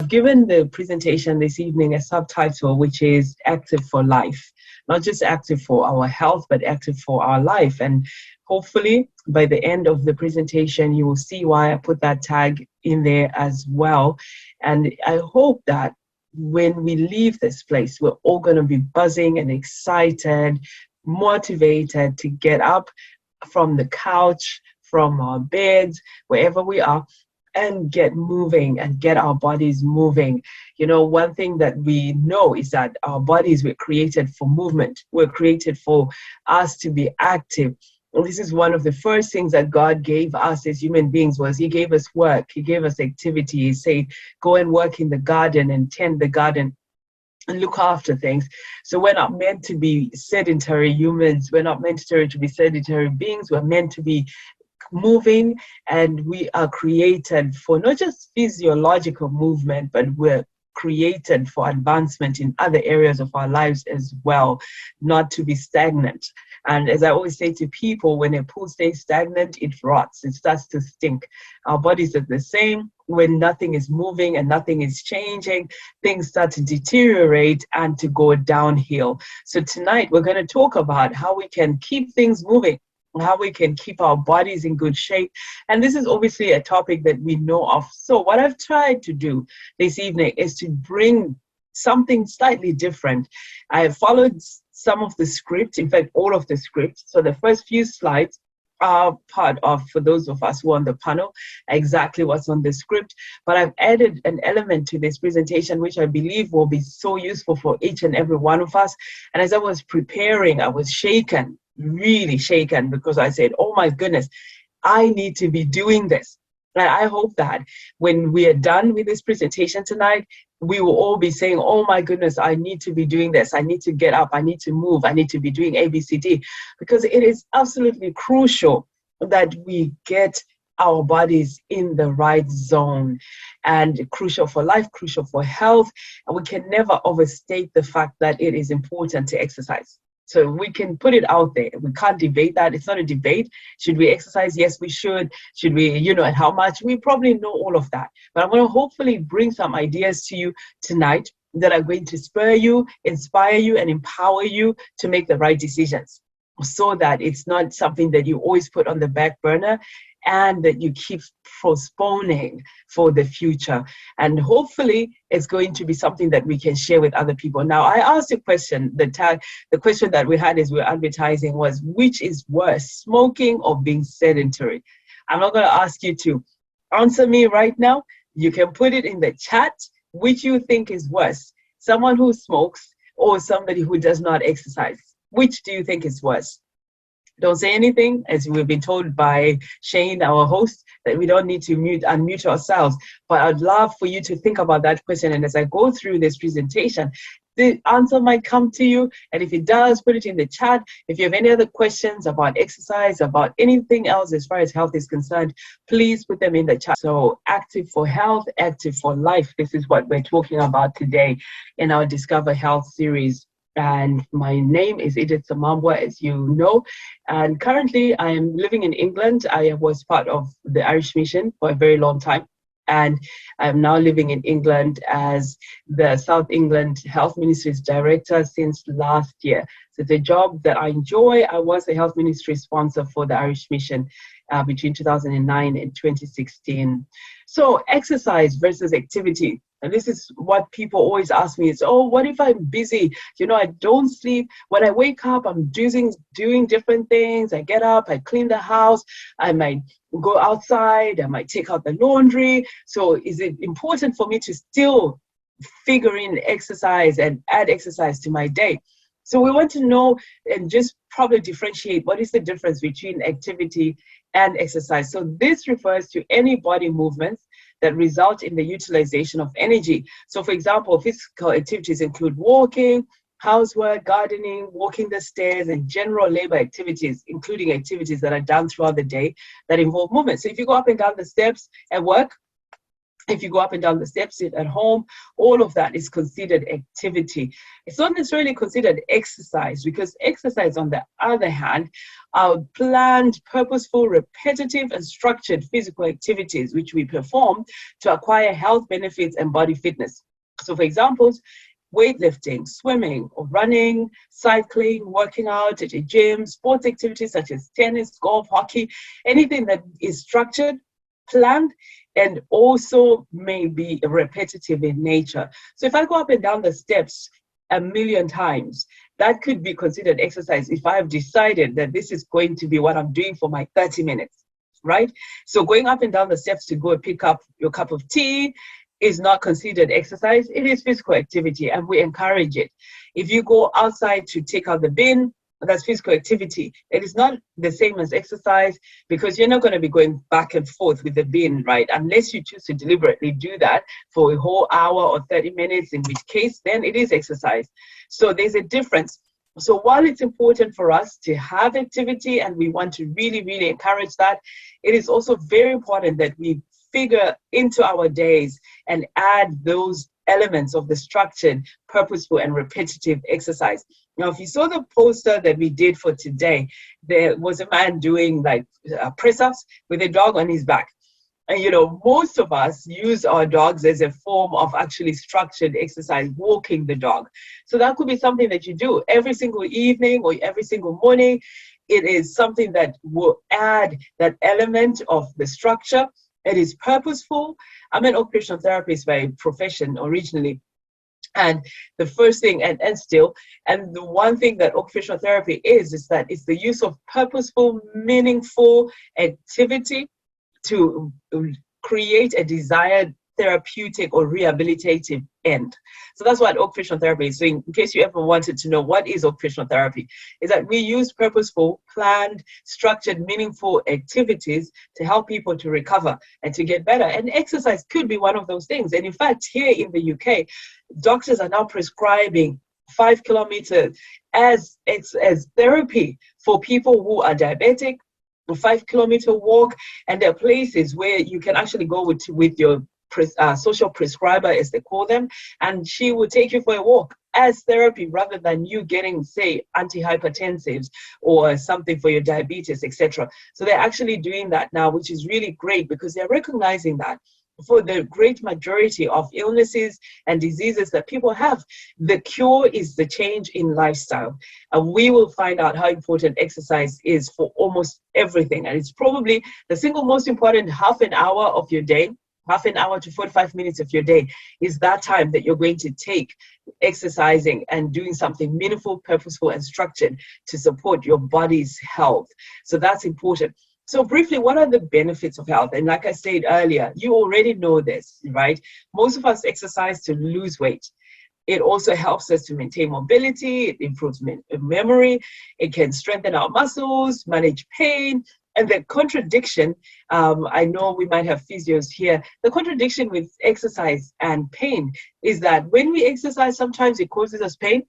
I've given the presentation this evening a subtitle, which is Active for Life. Not just active for our health, but active for our life. And hopefully by the end of the presentation, you will see why I put that tag in there as well. And I hope that when we leave this place, we're all going to be buzzing and excited, motivated to get up from the couch, from our beds, wherever we are, and get moving and get our bodies moving. You know, one thing that we know is that our bodies were created for movement. We're created for us to be active. And this is one of the first things that God gave us as human beings was He gave us work. He gave us activity. He said, go and work in the garden and tend the garden and look after things. So we're not meant to be sedentary humans. We're not meant to be sedentary beings. We're meant to be moving, and we are created for not just physiological movement, but we're created for advancement in other areas of our lives as well, not to be stagnant. And as I always say to people, when a pool stays stagnant, it rots, it starts to stink. Our bodies are the same. When nothing is moving and nothing is changing, things start to deteriorate and to go downhill. So tonight we're going to talk about how we can keep things moving, how we can keep our bodies in good shape. And this is obviously a topic that we know of. So what I've tried to do this evening is to bring something slightly different. I have followed some of the script, in fact, all of the script. So the first few slides are part of, for those of us who are on the panel, exactly what's on the script. But I've added an element to this presentation, which I believe will be so useful for each and every one of us. And as I was preparing, I was shaken, really shaken, because I said, oh my goodness, I need to be doing this. And I hope that when we are done with this presentation tonight, we will all be saying, oh my goodness, I need to be doing this. I need to get up. I need to move. I need to be doing ABCD, because it is absolutely crucial that we get our bodies in the right zone, and crucial for life, crucial for health. And we can never overstate the fact that it is important to exercise. So we can put it out there. We can't debate that. It's not a debate. Should we exercise? Yes, we should. Should we, and how much? We probably know all of that. But I'm going to hopefully bring some ideas to you tonight that are going to spur you, inspire you, and empower you to make the right decisions, so that it's not something that you always put on the back burner and that you keep postponing for the future. And hopefully it's going to be something that we can share with other people. Now, I asked a question, the question that we had as we were advertising was, which is worse, smoking or being sedentary? I'm not going to ask you to answer me right now. You can put it in the chat, which you think is worse, someone who smokes or somebody who does not exercise. Which do you think is worse? Don't say anything, as we've been told by Shane, our host, that we don't need to unmute ourselves. But I'd love for you to think about that question. And as I go through this presentation, the answer might come to you. And if it does, put it in the chat. If you have any other questions about exercise, about anything else as far as health is concerned, please put them in the chat. So active for health, active for life. This is what we're talking about today in our Discover Health series. And my name is Edith Samambwa, as you know. And currently I am living in England. I was part of the Irish Mission for a very long time. And I'm now living in England as the South England Health Ministry's director since last year. So it's a job that I enjoy. I was a health ministry sponsor for the Irish Mission between 2009 and 2016. So exercise versus activity. And this is what people always ask me is, oh, what if I'm busy? I don't sleep. When I wake up, I'm doing different things. I get up, I clean the house. I might go outside. I might take out the laundry. So is it important for me to still figure in exercise and add exercise to my day? So we want to know and just probably differentiate what is the difference between activity and exercise. So this refers to any body movements that result in the utilization of energy. So for example, physical activities include walking, housework, gardening, walking the stairs, and general labor activities, including activities that are done throughout the day that involve movement. So if you go up and down the steps at work, if you go up and down the steps, sit at home, all of that is considered activity. It's not necessarily considered exercise, because exercise, on the other hand, are planned, purposeful, repetitive, and structured physical activities which we perform to acquire health benefits and body fitness. So for examples, weightlifting, swimming or running, cycling, working out at a gym, sports activities such as tennis, golf, hockey, anything that is structured, planned, and also may be repetitive in nature. So if I go up and down the steps a million times, that could be considered exercise if I've decided that this is going to be what I'm doing for my 30 minutes, right? So going up and down the steps to go pick up your cup of tea is not considered exercise. It is physical activity, and we encourage it. If you go outside to take out the bin, that's physical activity. It is not the same as exercise, because you're not going to be going back and forth with the bin, right? Unless you choose to deliberately do that for a whole hour or 30 minutes, in which case then it is exercise. So there's a difference. So while it's important for us to have activity and we want to really, really encourage that, it is also very important that we figure into our days and add those elements of the structured, purposeful, and repetitive exercise. Now, if you saw the poster that we did for today, there was a man doing like press-ups with a dog on his back. And, you know, most of us use our dogs as a form of actually structured exercise, walking the dog. So that could be something that you do every single evening or every single morning. It is something that will add that element of the structure. It is purposeful. I'm an occupational therapist by profession originally. And the first thing, and the one thing that occupational therapy is that it's the use of purposeful, meaningful activity to create a desired therapeutic or rehabilitative end. So that's what occupational therapy is. So in case you ever wanted to know what is occupational therapy, is that we use purposeful, planned, structured, meaningful activities to help people to recover and to get better. And exercise could be one of those things. And in fact, here in the UK, doctors are now prescribing 5 kilometers as therapy for people who are diabetic, a 5-kilometer walk. And there are places where you can actually go with your social prescriber, as they call them, and she will take you for a walk as therapy rather than you getting, say, antihypertensives or something for your diabetes, etc. So they're actually doing that now, which is really great, because they're recognizing that for the great majority of illnesses and diseases that people have, the cure is the change in lifestyle. And we will find out how important exercise is for almost everything. And it's probably the single most important half an hour of your day. Half an hour to 45 minutes of your day is that time that you're going to take exercising and doing something meaningful, purposeful, and structured to support your body's health. So that's important. So briefly, what are the benefits of health? And like I said earlier, you already know this, right? Most of us exercise to lose weight. It also helps us to maintain mobility. It improves memory. It can strengthen our muscles, manage pain. And the contradiction, I know we might have physios here, the contradiction with exercise and pain is that when we exercise, sometimes it causes us pain.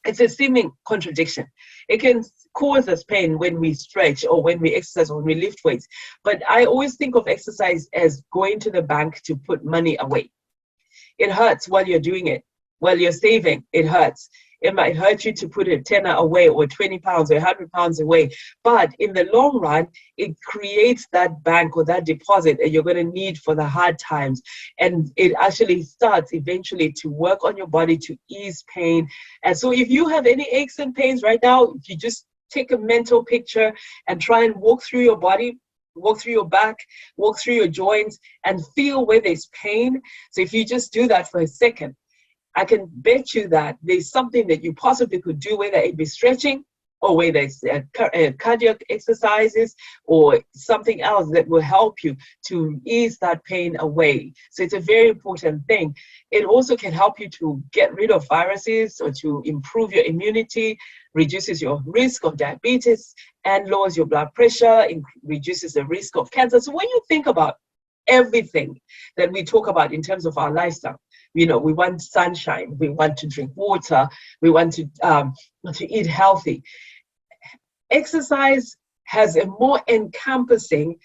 It's a seeming contradiction. It can cause us pain when we stretch or when we exercise or when we lift weights. But I always think of exercise as going to the bank to put money away. It hurts while you're doing it. While you're saving, it hurts. It might hurt you to put a tenner away or 20 pounds or 100 pounds away. But in the long run, it creates that bank or that deposit that you're going to need for the hard times. And it actually starts eventually to work on your body to ease pain. And so if you have any aches and pains right now, if you just take a mental picture and try and walk through your body, walk through your back, walk through your joints and feel where there's pain. So if you just do that for a second, I can bet you that there's something that you possibly could do, whether it be stretching or whether it's cardiac exercises or something else that will help you to ease that pain away. So it's a very important thing. It also can help you to get rid of viruses or to improve your immunity, reduces your risk of diabetes and lowers your blood pressure, reduces the risk of cancer. So when you think about everything that we talk about in terms of our lifestyle, you know, we want sunshine, we want to drink water, we want to eat healthy. Exercise has a more encompassing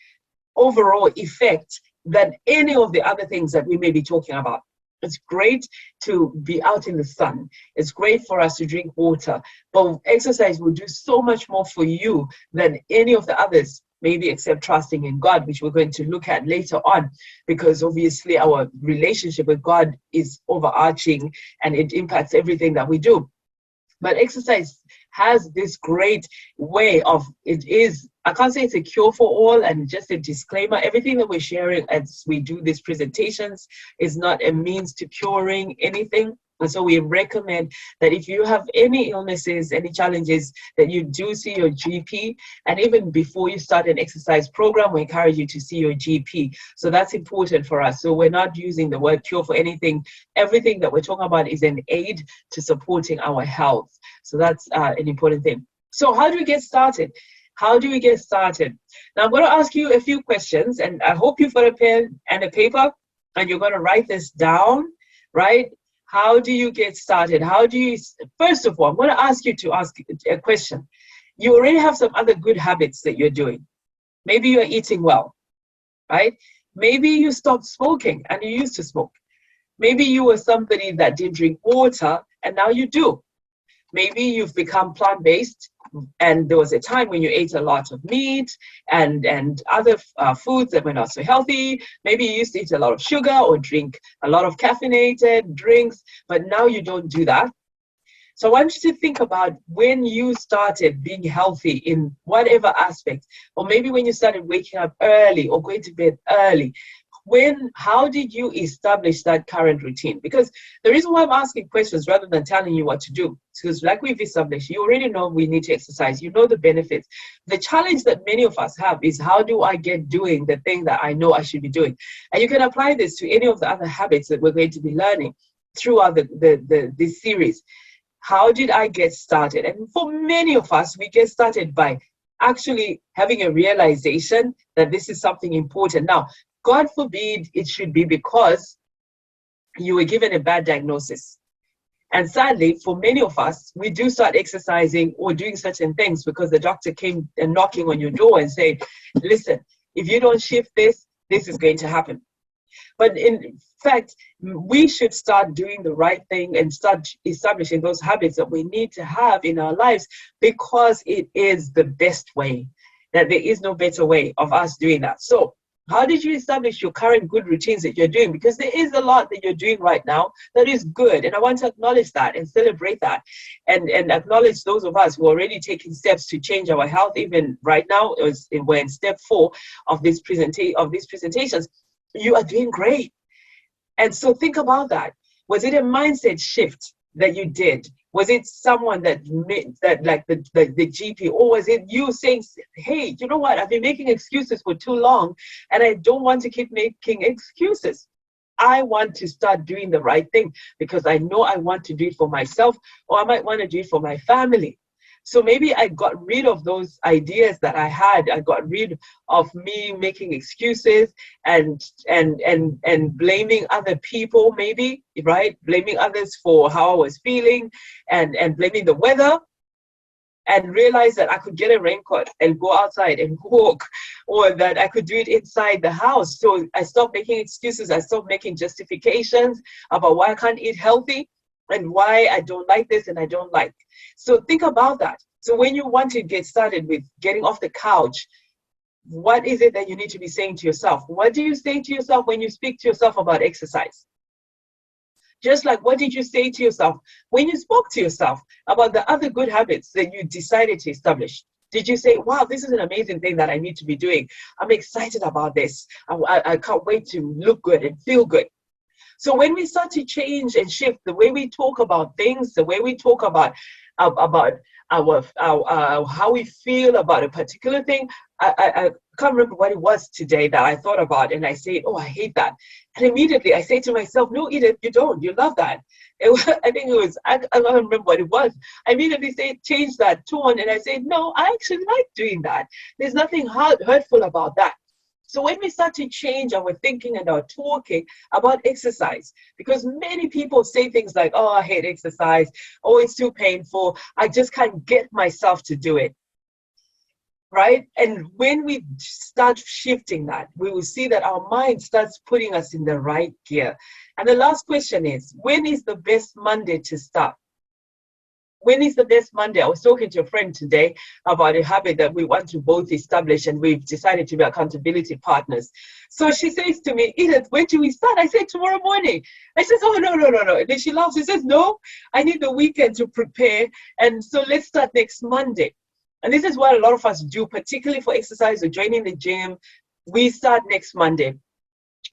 overall effect than any of the other things that we may be talking about. It's great to be out in the sun. It's great for us to drink water, but exercise will do so much more for you than any of the others, maybe except trusting in God, which we're going to look at later on, because obviously our relationship with God is overarching and it impacts everything that we do. But exercise has this great way of, it is, I can't say it's a cure for all, and just a disclaimer, everything that we're sharing as we do these presentations is not a means to curing anything. And so we recommend that if you have any illnesses, any challenges, that you do see your GP. And even before you start an exercise program, we encourage you to see your GP. So that's important for us. So we're not using the word cure for anything. Everything that we're talking about is an aid to supporting our health. So that's an important thing. So how do we get started? How do we get started? Now I'm going to ask you a few questions, and I hope you've got a pen and a paper and you're going to write this down, right? How do you get started? How do you, first of all, I'm going to ask you to ask a question. You already have some other good habits that you're doing. Maybe you're eating well, right? Maybe you stopped smoking and you used to smoke. Maybe you were somebody that didn't drink water and now you do. Maybe you've become plant-based and there was a time when you ate a lot of meat and other foods that were not so healthy. Maybe you used to eat a lot of sugar or drink a lot of caffeinated drinks, but now you don't do that. So I want you to think about when you started being healthy in whatever aspect, or maybe when you started waking up early or going to bed early. How did you establish that current routine? Because the reason why I'm asking questions rather than telling you what to do, because like we've established, you already know we need to exercise, you know the benefits. The challenge that many of us have is, how do I get doing the thing that I know I should be doing? And you can apply this to any of the other habits that we're going to be learning throughout this series. How did I get started? And for many of us, we get started by actually having a realization that this is something important. Now, God forbid it should be because you were given a bad diagnosis. And sadly, for many of us, we do start exercising or doing certain things because the doctor came and knocking on your door and said, listen, if you don't shift this, this is going to happen. But in fact, we should start doing the right thing and start establishing those habits that we need to have in our lives, because it is the best way, that there is no better way of us doing that. So how did you establish your current good routines that you're doing? Because there is a lot that you're doing right now that is good. And I want to acknowledge that and celebrate that and acknowledge those of us who are already taking steps to change our health. Even right now, we're in step 4 of these presentations. You are doing great. And so think about that. Was it a mindset shift that you did? Was it someone that made that, like the GP, or was it you saying, hey, you know what, I've been making excuses for too long and I don't want to keep making excuses. I want to start doing the right thing because I know I want to do it for myself, or I might want to do it for my family. So maybe I got rid of those ideas that I had. I got rid of me making excuses and blaming other people, maybe, right? Blaming others for how I was feeling and blaming the weather, and realize that I could get a raincoat and go outside and walk, or that I could do it inside the house. So I stopped making excuses. I stopped making justifications about why I can't eat healthy and why I don't like this and I don't like. So think about that. So when you want to get started with getting off the couch, what is it that you need to be saying to yourself? What do you say to yourself when you speak to yourself about exercise? Just like, what did you say to yourself when you spoke to yourself about the other good habits that you decided to establish? Did you say, wow, this is an amazing thing that I need to be doing. I'm excited about this. I can't wait to look good and feel good. So when we start to change and shift the way we talk about things, the way we talk about how we feel about a particular thing, I can't remember what it was today that I thought about, and I said, oh, I hate that. And immediately I say to myself, no, Edith, you don't. You love that. I don't remember what it was. I immediately change that tone, and I said, no, I actually like doing that. There's nothing hurtful about that. So when we start to change our thinking and our talking about exercise, because many people say things like, oh, I hate exercise, oh, it's too painful, I just can't get myself to do it. right? And when we start shifting that, we will see that our mind starts putting us in the right gear. And the last question is, when is the best Monday to start? When is the best Monday? I was talking to a friend today about a habit that we want to both establish, and we've decided to be accountability partners. So she says to me, Edith, when do we start? I said, tomorrow morning. I says, oh, no, no, no, no. And then she laughs. She says, no, I need the weekend to prepare. And so let's start next Monday. And this is what a lot of us do, particularly for exercise or joining the gym. We start next Monday.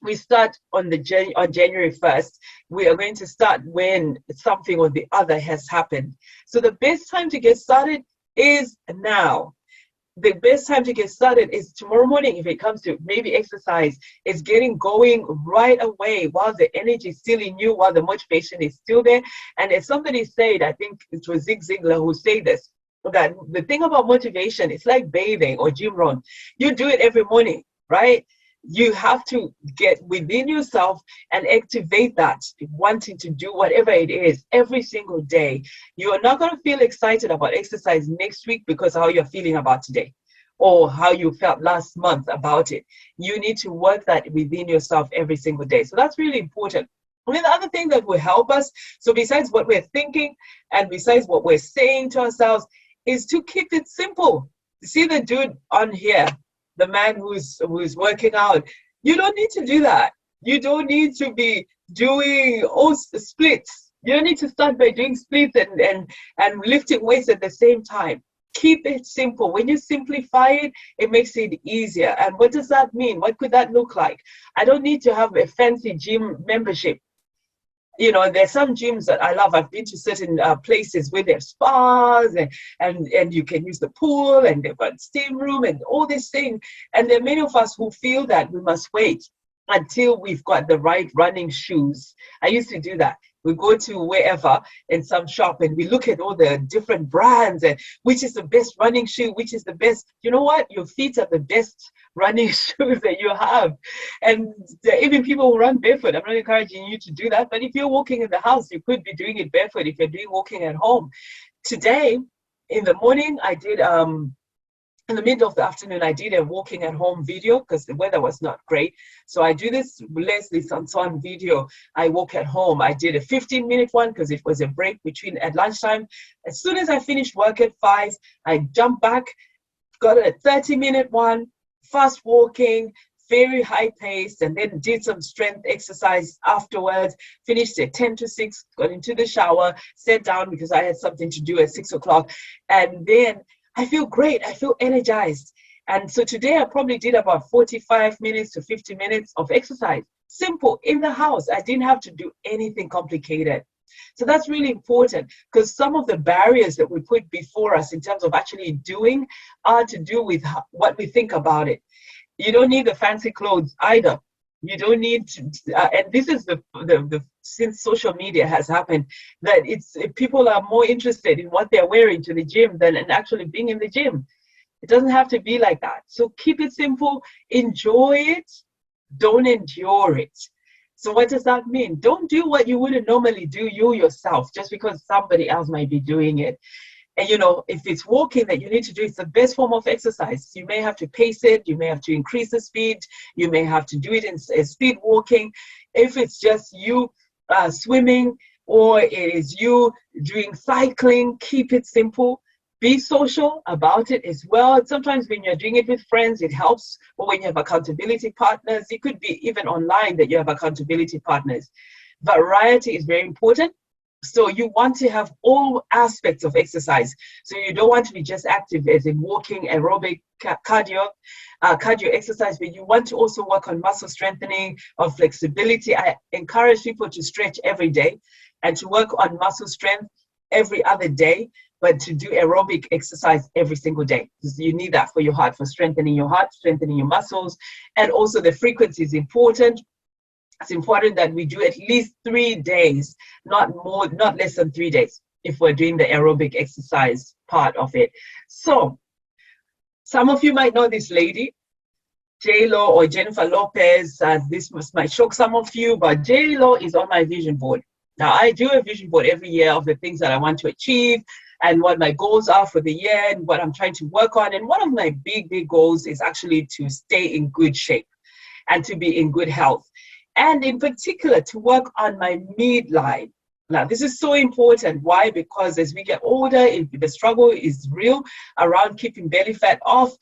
We start on January 1st. We are going to start when something or the other has happened. So the best time to get started is now. The best time to get started is tomorrow morning. If it comes to maybe exercise, it's getting going right away while the energy is still in you, while the motivation is still there. And as somebody said, I think it was Zig Ziglar who said this, that the thing about motivation, it's like bathing or gym run. You do it every morning, right? You have to get within yourself and activate that wanting to do whatever it is every single day. You are not going to feel excited about exercise next week because how you're feeling about today or how you felt last month about it. You need to work that within yourself every single day. So that's really important. I mean, the other thing that will help us, so besides what we're thinking and besides what we're saying to ourselves, is to keep it simple. See the dude on here, the man who's working out, you don't need to do that. You don't need to be doing all splits. You don't need to start by doing splits and lifting weights at the same time. Keep it simple. When you simplify it, it makes it easier. And what does that mean? What could that look like? I don't need to have a fancy gym membership. You know, there's some gyms that I love. I've been to certain places where there's spas and you can use the pool and they've got steam room and all these things. And there are many of us who feel that we must wait until we've got the right running shoes. I used to do that. We go to wherever in some shop and we look at all the different brands and which is the best running shoe, which is the best. You know what? Your feet are the best running shoes that you have. And there are even people who run barefoot. I'm not encouraging you to do that, but if you're walking in the house, you could be doing it barefoot if you're doing walking at home. Today, in the morning, I did in the middle of the afternoon, I did a walking at home video because the weather was not great. So I do this Leslie Sanson video. I walk at home. I did a 15-minute one because it was a break between at lunchtime. As soon as I finished work at 5, I jumped back, got a 30-minute one, fast walking, very high pace, and then did some strength exercise afterwards, finished at 10 to 6, got into the shower, sat down because I had something to do at 6 o'clock. And then I feel great. I feel energized. And so today I probably did about 45 minutes to 50 minutes of exercise. Simple, in the house. I didn't have to do anything complicated. So that's really important because some of the barriers that we put before us in terms of actually doing are to do with what we think about it. You don't need the fancy clothes either. You don't need to, and this is the since social media has happened, that people are more interested in what they're wearing to the gym than in actually being in the gym. It doesn't have to be like that. So keep it simple, enjoy it, don't endure it. So what does that mean? Don't do what you wouldn't normally do you yourself just because somebody else might be doing it. And, you know, if it's walking that you need to do, it's the best form of exercise. You may have to pace it. You may have to increase the speed. You may have to do it in speed walking. If it's just you swimming or it is you doing cycling, keep it simple. Be social about it as well. Sometimes when you're doing it with friends, it helps. Or when you have accountability partners, it could be even online that you have accountability partners. Variety is very important. So you want to have all aspects of exercise. So you don't want to be just active as in walking, aerobic, cardio exercise, but you want to also work on muscle strengthening, on flexibility. I encourage people to stretch every day and to work on muscle strength every other day, but to do aerobic exercise every single day. Because you need that for your heart, for strengthening your heart, strengthening your muscles. And also the frequency is important. It's important that we do at least 3 days, not less than 3 days, if we're doing the aerobic exercise part of it. So some of you might know this lady, J-Lo or Jennifer Lopez. This might shock some of you, but J-Lo is on my vision board. Now, I do a vision board every year of the things that I want to achieve. and what my goals are for the year and what I'm trying to work on. And one of my big goals is actually to stay in good shape and to be in good health. And in particular, to work on my midline. Now, this is so important. Why? Because as we get older, the struggle is real around keeping belly fat off.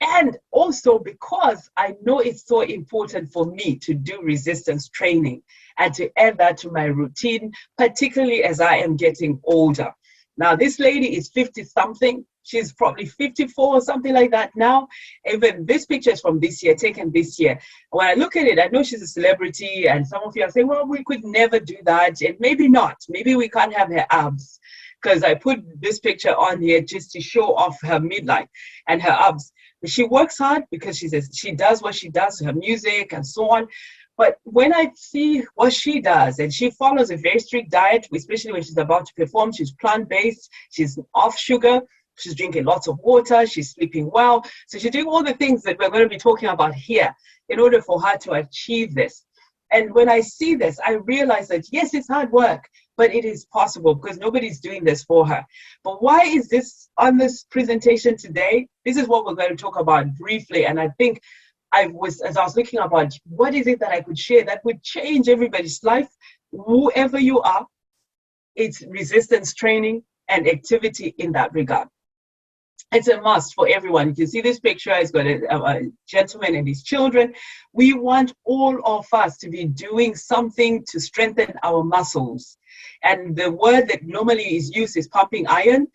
And also because I know it's so important for me to do resistance training and to add that to my routine, particularly as I am getting older. Now, this lady is 50 something. She's probably 54 or something like that now. Even this picture is from this year, taken this year. When I look at it, I know she's a celebrity, and some of you are saying, well, we could never do that. And maybe not. Maybe we can't have her abs. Because I put this picture on here just to show off her midline and her abs. She works hard because she does what she does, her music and so on. But when I see what she does, and she follows a very strict diet, especially when she's about to perform, she's plant-based, she's off sugar, she's drinking lots of water, she's sleeping well. So she's doing all the things that we're going to be talking about here in order for her to achieve this. And when I see this, I realize that, yes, it's hard work, but it is possible because nobody's doing this for her. But why is this on this presentation today? This is what we're going to talk about briefly. And I think as I was looking about what is it that I could share that would change everybody's life, whoever you are, it's resistance training and activity in that regard. It's a must for everyone. You can see this picture. It's got a gentleman and his children. We want all of us to be doing something to strengthen our muscles. And the word that normally is used is pumping iron,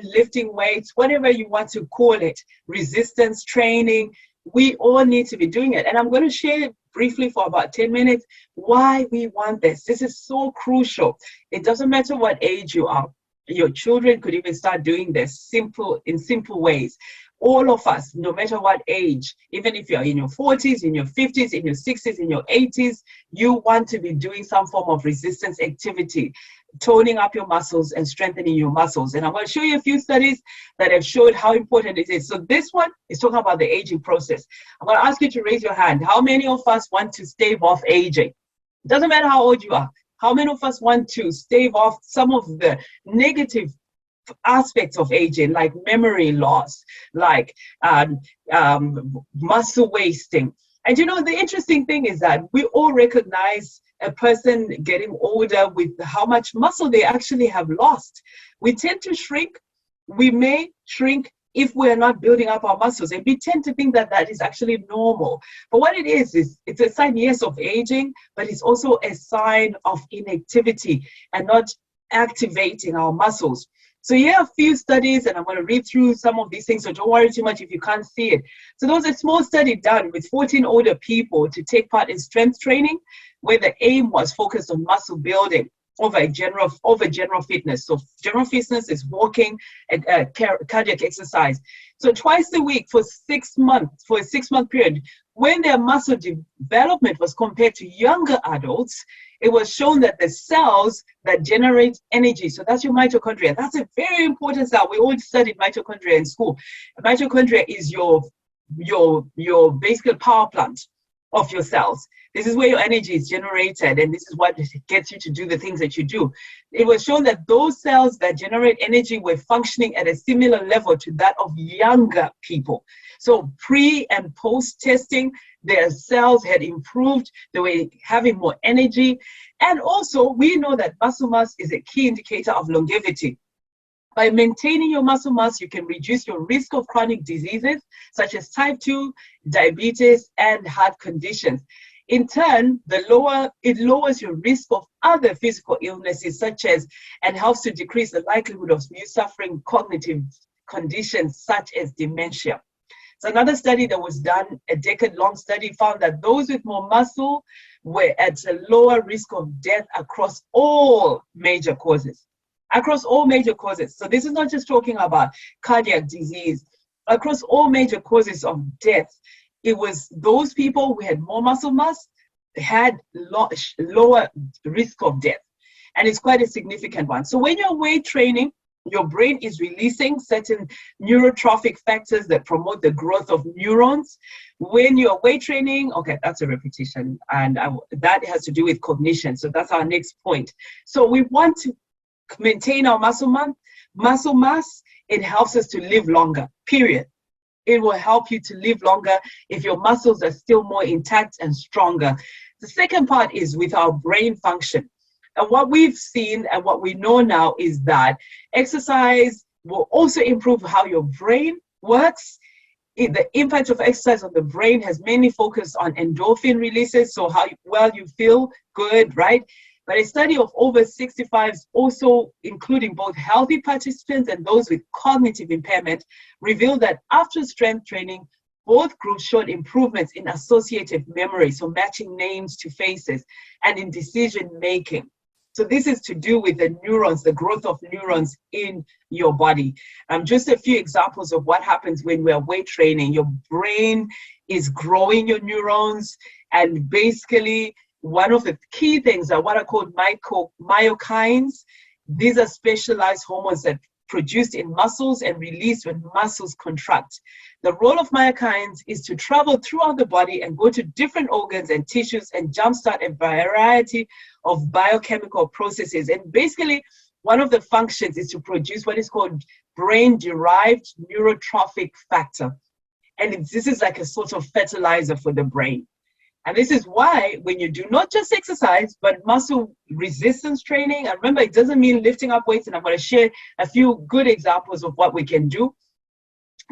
lifting weights, whatever you want to call it, resistance training. We all need to be doing it. And I'm going to share briefly for about 10 minutes why we want this. This is so crucial. It doesn't matter what age you are. Your children could even start doing this in simple ways. All of us, no matter what age, even if you're in your 40s, in your 50s, in your 60s, in your 80s, you want to be doing some form of resistance activity, toning up your muscles and strengthening your muscles. And I'm going to show you a few studies that have showed how important it is. So this one is talking about the aging process. I'm going to ask you to raise your hand. How many of us want to stave off aging? It doesn't matter how old you are. How many of us want to stave off some of the negative aspects of aging, like memory loss, like muscle wasting? And you know, the interesting thing is that we all recognize a person getting older with how much muscle they actually have lost. We tend to shrink. We may shrink if we're not building up our muscles. And we tend to think that that is actually normal. But what it is it's a sign, yes, of aging, but it's also a sign of inactivity and not activating our muscles. So here are a few studies, and I'm going to read through some of these things, so don't worry too much if you can't see it. So there was a small study done with 14 older people to take part in strength training, where the aim was focused on muscle building over general fitness. So general fitness is walking and cardiac exercise. So twice a week for 6 months, for a 6-month period, when their muscle development was compared to younger adults, it was shown that the cells that generate energy, so that's your mitochondria, that's a very important cell. We all studied mitochondria in school. Mitochondria is your basic power plant of your cells. This is where your energy is generated, and this is what gets you to do the things that you do. It was shown that those cells that generate energy were functioning at a similar level to that of younger people. So pre and post testing, their cells had improved, they were having more energy. And also, we know that muscle mass is a key indicator of longevity. By maintaining your muscle mass, you can reduce your risk of chronic diseases such as type 2, diabetes, and heart conditions. In turn, it lowers your risk of other physical illnesses and helps to decrease the likelihood of you suffering cognitive conditions such as dementia. So another study that was done, a decade-long study, found that those with more muscle were at a lower risk of death across all major causes. Across all major causes. So this is not just talking about cardiac disease. Across all major causes of death, it was those people who had more muscle mass had lower risk of death. And it's quite a significant one. So when you're weight training, your brain is releasing certain neurotrophic factors that promote the growth of neurons. When you're weight training, okay, that's a repetition, and that has to do with cognition. So that's our next point. So we want to maintain our muscle mass, Muscle mass, it helps us to live longer, period. It will help you to live longer if your muscles are still more intact and stronger. The second part is with our brain function. And what we've seen and what we know now is that exercise will also improve how your brain works. The impact of exercise on the brain has mainly focused on endorphin releases, so how well you feel good, right? But a study of over 65s, also including both healthy participants and those with cognitive impairment, revealed that after strength training, both groups showed improvements in associative memory, so matching names to faces, and in decision making. So this is to do with the neurons, the growth of neurons in your body. Just a few examples of what happens when we're weight training. Your brain is growing your neurons, and basically one of the key things are what are called myokines. These are specialized hormones that produced in muscles and released when muscles contract. The role of myokines is to travel throughout the body and go to different organs and tissues and jumpstart a variety of biochemical processes. And basically, one of the functions is to produce what is called brain-derived neurotrophic factor. And this is like a sort of fertilizer for the brain. And this is why when you do not just exercise, but muscle resistance training, and remember, it doesn't mean lifting up weights, and I'm going to share a few good examples of what we can do.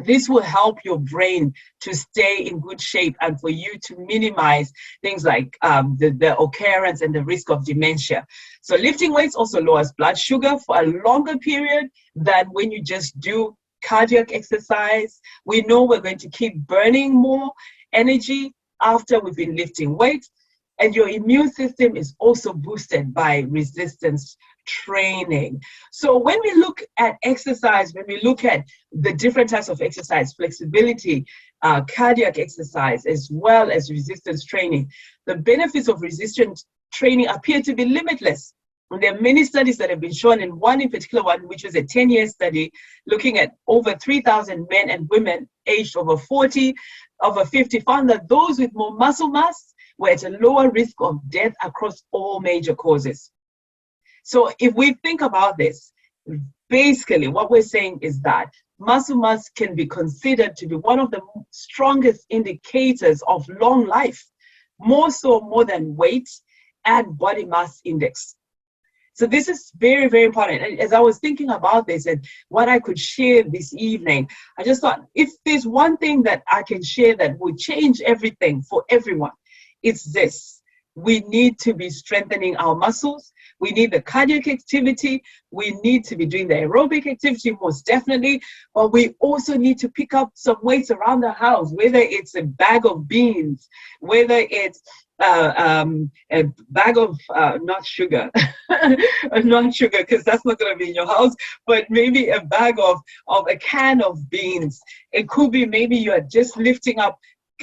This will help your brain to stay in good shape and for you to minimize things like the occurrence and the risk of dementia. So lifting weights also lowers blood sugar for a longer period than when you just do cardiac exercise. We know we're going to keep burning more energy after we've been lifting weights, and your immune system is also boosted by resistance training. So when we look at exercise, when we look at the different types of exercise, flexibility, cardiac exercise, as well as resistance training, the benefits of resistance training appear to be limitless. And there are many studies that have been shown, and one in particular, which was a 10-year study looking at over 3,000 men and women aged over 40, over 50, found that those with more muscle mass were at a lower risk of death across all major causes. So if we think about this, basically what we're saying is that muscle mass can be considered to be one of the strongest indicators of long life, more than weight and body mass index. So this is very, very important. And as I was thinking about this and what I could share this evening, I just thought, if there's one thing that I can share that would change everything for everyone, it's this. We need to be strengthening our muscles. We need the cardiac activity. We need to be doing the aerobic activity, most definitely. But we also need to pick up some weights around the house, whether it's a bag of beans, whether it's a bag of not sugar, not sugar, because that's not going to be in your house, but maybe a bag of a can of beans. It could be maybe you're just lifting up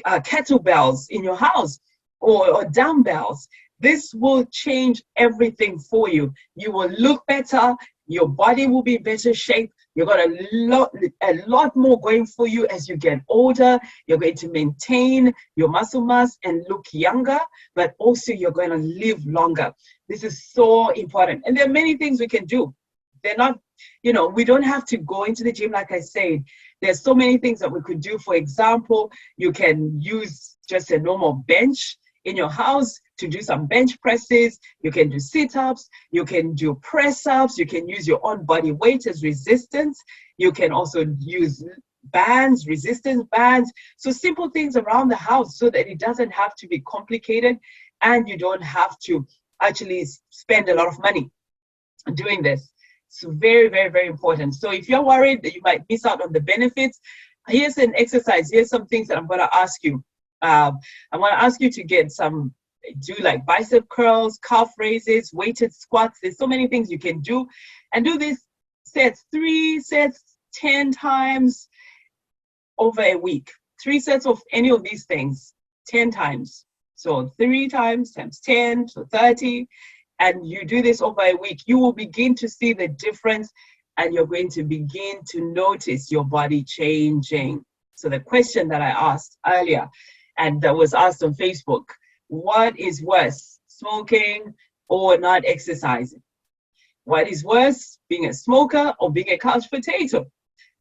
kettlebells in your house or dumbbells. This will change everything for you. You will look better. Your body will be in better shape. You've got a lot more going for you as you get older. You're going to maintain your muscle mass and look younger, but also you're going to live longer. This is so important. And there are many things we can do. They're not, we don't have to go into the gym, like I said. There's so many things that we could do. For example, you can use just a normal bench in your house to do some bench presses. You can do sit-ups, you can do press-ups, you can use your own body weight as resistance. You can also use bands, resistance bands. So simple things around the house so that it doesn't have to be complicated and you don't have to actually spend a lot of money doing this. It's very, very, very important. So if you're worried that you might miss out on the benefits, here's an exercise. Here's some things that I'm going to ask you. I want to ask you to do like bicep curls, calf raises, weighted squats. There's so many things you can do, and do these sets, 3 sets, 10 times over a week. 3 sets of any of these things, 10 times. So 3 times 10, so 30. And you do this over a week, you will begin to see the difference and you're going to begin to notice your body changing. So the question that I asked earlier, and that was asked on Facebook, what is worse, smoking or not exercising? What is worse, being a smoker or being a couch potato?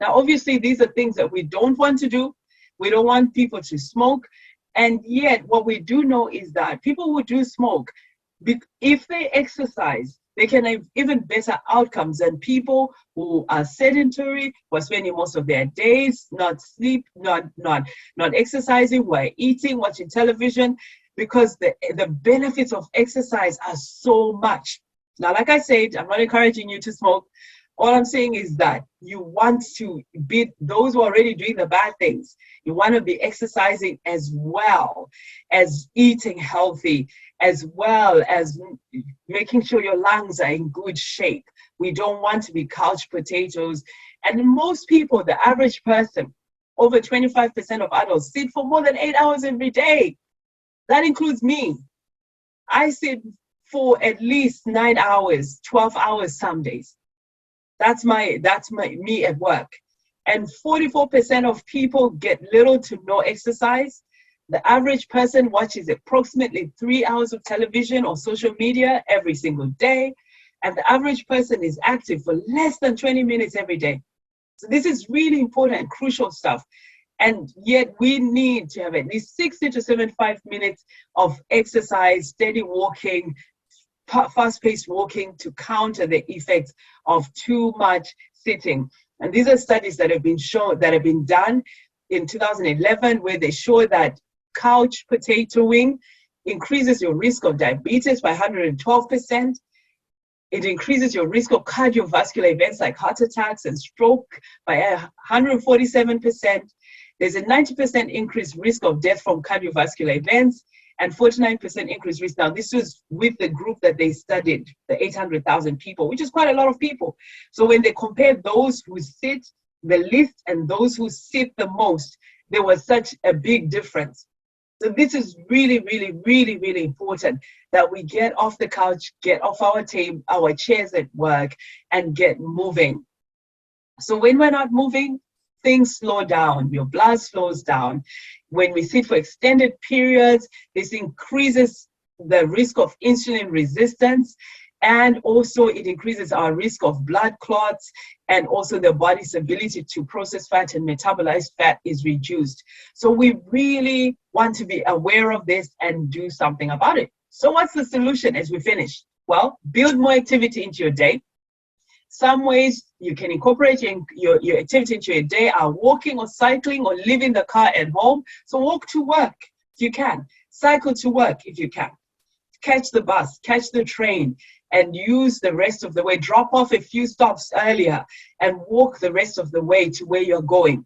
Now, obviously, these are things that we don't want to do. We don't want people to smoke. And yet, what we do know is that people who do smoke, if they exercise, they can have even better outcomes than people who are sedentary, who are spending most of their days not exercising, who are eating, watching television, because the benefits of exercise are so much. Now, like I said, I'm not encouraging you to smoke. All I'm saying is that you want to beat those who are already doing the bad things. You want to be exercising as well as eating healthy, as well as making sure your lungs are in good shape. We don't want to be couch potatoes. And most people, the average person, over 25% of adults sit for more than 8 hours every day. That includes me. I sit for at least 9 hours, 12 hours some days. That's me at work. And 44% of people get little to no exercise. The average person watches approximately 3 hours of television or social media every single day. And the average person is active for less than 20 minutes every day. So this is really important and crucial stuff. And yet we need to have at least 60 to 75 minutes of exercise, steady walking, fast-paced walking to counter the effects of too much sitting. And these are studies that have been shown, that have been done in 2011, where they show that couch potatoing increases your risk of diabetes by 112%. It increases your risk of cardiovascular events like heart attacks and stroke by 147%. There's a 90% increased risk of death from cardiovascular events and 49% increased risk. Now, this was with the group that they studied, the 800,000 people, which is quite a lot of people. So when they compared those who sit the least and those who sit the most, there was such a big difference. So this is really, really, really, really important that we get off the couch, get off our table, our chairs at work, and get moving. So when we're not moving, things slow down, your blood slows down. When we sit for extended periods, this increases the risk of insulin resistance, and also it increases our risk of blood clots, and also the body's ability to process fat and metabolize fat is reduced. So we really want to be aware of this and do something about it. So what's the solution as we finish? Well, build more activity into your day. Some ways you can incorporate your activity into your day are walking or cycling or leaving the car at home. So walk to work if you can. Cycle to work if you can. Catch the bus, catch the train, and use the rest of the way. Drop off a few stops earlier and walk the rest of the way to where you're going.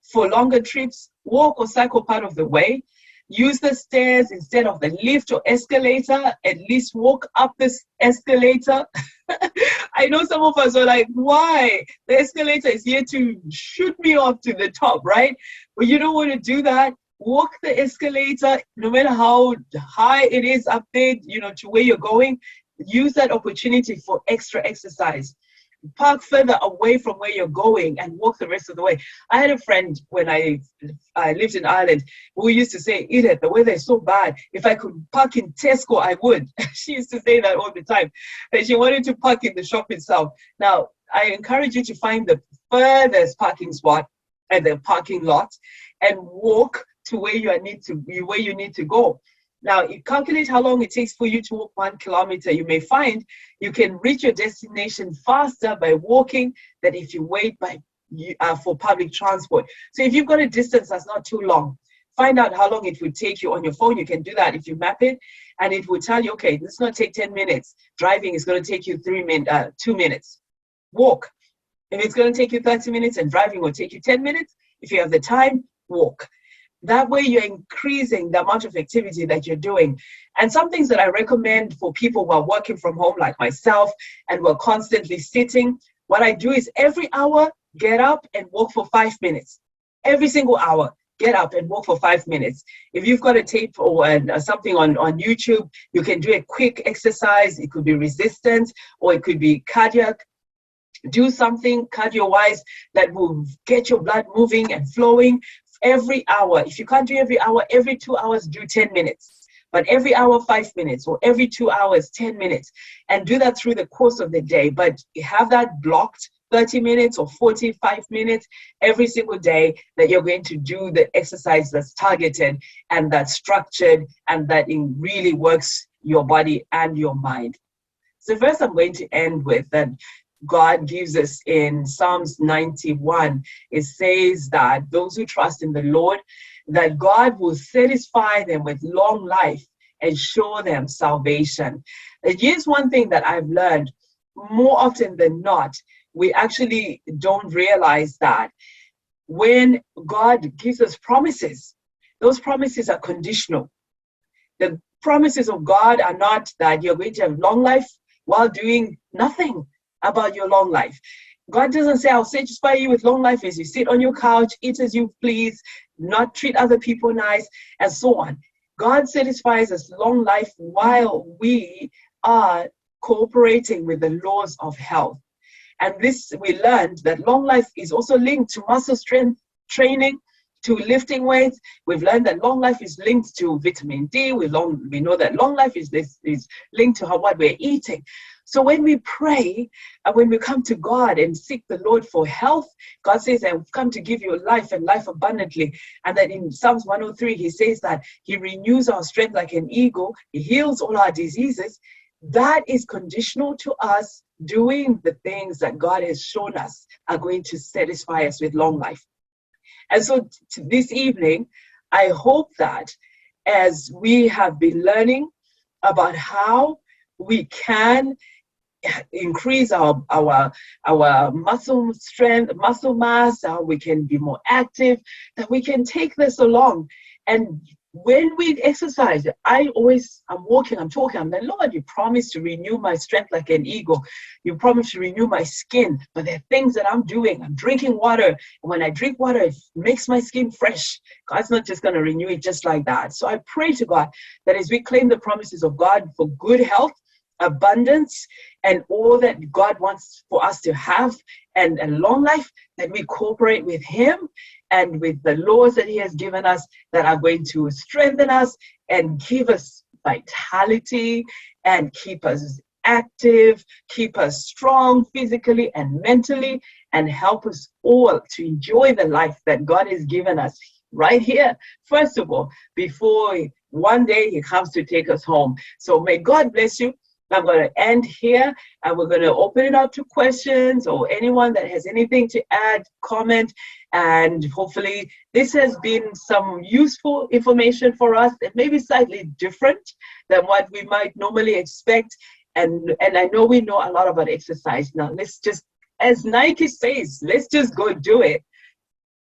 For longer trips, walk or cycle part of the way. Use the stairs instead of the lift or escalator. At least walk up this escalator. I know some of us are like, why? The escalator is here to shoot me off to the top, right? But you don't want to do that. Walk the escalator, no matter how high it is up there, to where you're going. Use that opportunity for extra exercise. Park further away from where you're going and walk the rest of the way. I had a friend when I lived in Ireland who used to say, Edith, the weather is so bad. If I could park in Tesco, I would. She used to say that all the time. And she wanted to park in the shop itself. Now, I encourage you to find the furthest parking spot at the parking lot and walk to where you need to go. Now, you calculate how long it takes for you to walk 1 kilometer. You may find you can reach your destination faster by walking than if you wait for public transport. So if you've got a distance that's not too long, find out how long it would take you on your phone. You can do that if you map it, and it will tell you, okay, this is going to take 10 minutes. Driving is going to take you 2 minutes. Walk. If it's going to take you 30 minutes and driving will take you 10 minutes, if you have the time, walk. That way you're increasing the amount of activity that you're doing. And some things that I recommend for people who are working from home like myself and we're constantly sitting, what I do is every hour, get up and walk for 5 minutes. Every single hour, get up and walk for 5 minutes. If you've got a tape or something on YouTube, you can do a quick exercise. It could be resistance or it could be cardiac. Do something cardio-wise that will get your blood moving and flowing. Every hour. If you can't do every hour, every 2 hours, do 10 minutes. but every hour 5 minutes, or every 2 hours 10 minutes, and do that through the course of the day. But have that blocked 30 minutes or 45 minutes every single day that you're going to do the exercise that's targeted and that's structured and that it really works your body and your mind. So first I'm going to end with that God gives us in Psalms 91. It says that those who trust in the Lord, that God will satisfy them with long life and show them salvation. And here's one thing that I've learned: more often than not, we actually don't realize that when God gives us promises, those promises are conditional. The promises of God are not that you're going to have long life while doing nothing about your long life. God doesn't say, I'll satisfy you with long life as you sit on your couch, eat as you please, not treat other people nice, and so on. God satisfies us long life while we are cooperating with the laws of health. And this, we learned that long life is also linked to muscle strength training, to lifting weights. We've learned that long life is linked to vitamin D. We know that long life is linked to what we're eating. So when we pray and when we come to God and seek the Lord for health, God says, I've come to give you life and life abundantly. And that in Psalms 103, he says that he renews our strength like an eagle. He heals all our diseases. That is conditional to us doing the things that God has shown us are going to satisfy us with long life. And so this evening, I hope that as we have been learning about how we can increase our muscle strength, muscle mass, how we can be more active, that we can take this along. And when we exercise, I'm walking, I'm talking, I'm like, Lord, you promised to renew my strength like an eagle. You promised to renew my skin. But there are things that I'm doing. I'm drinking water. And when I drink water, it makes my skin fresh. God's not just going to renew it just like that. So I pray to God that as we claim the promises of God for good health, abundance, and all that God wants for us to have, and a long life, that we cooperate with him and with the laws that he has given us that are going to strengthen us and give us vitality and keep us active, keep us strong physically and mentally, and help us all to enjoy the life that God has given us right here, first of all, before one day he comes to take us home. So may God bless you. I'm going to end here, and we're going to open it up to questions or anyone that has anything to add, comment, and hopefully this has been some useful information for us that may be slightly different than what we might normally expect. And I know we know a lot about exercise now. Let's just, as Nike says, let's just go do it.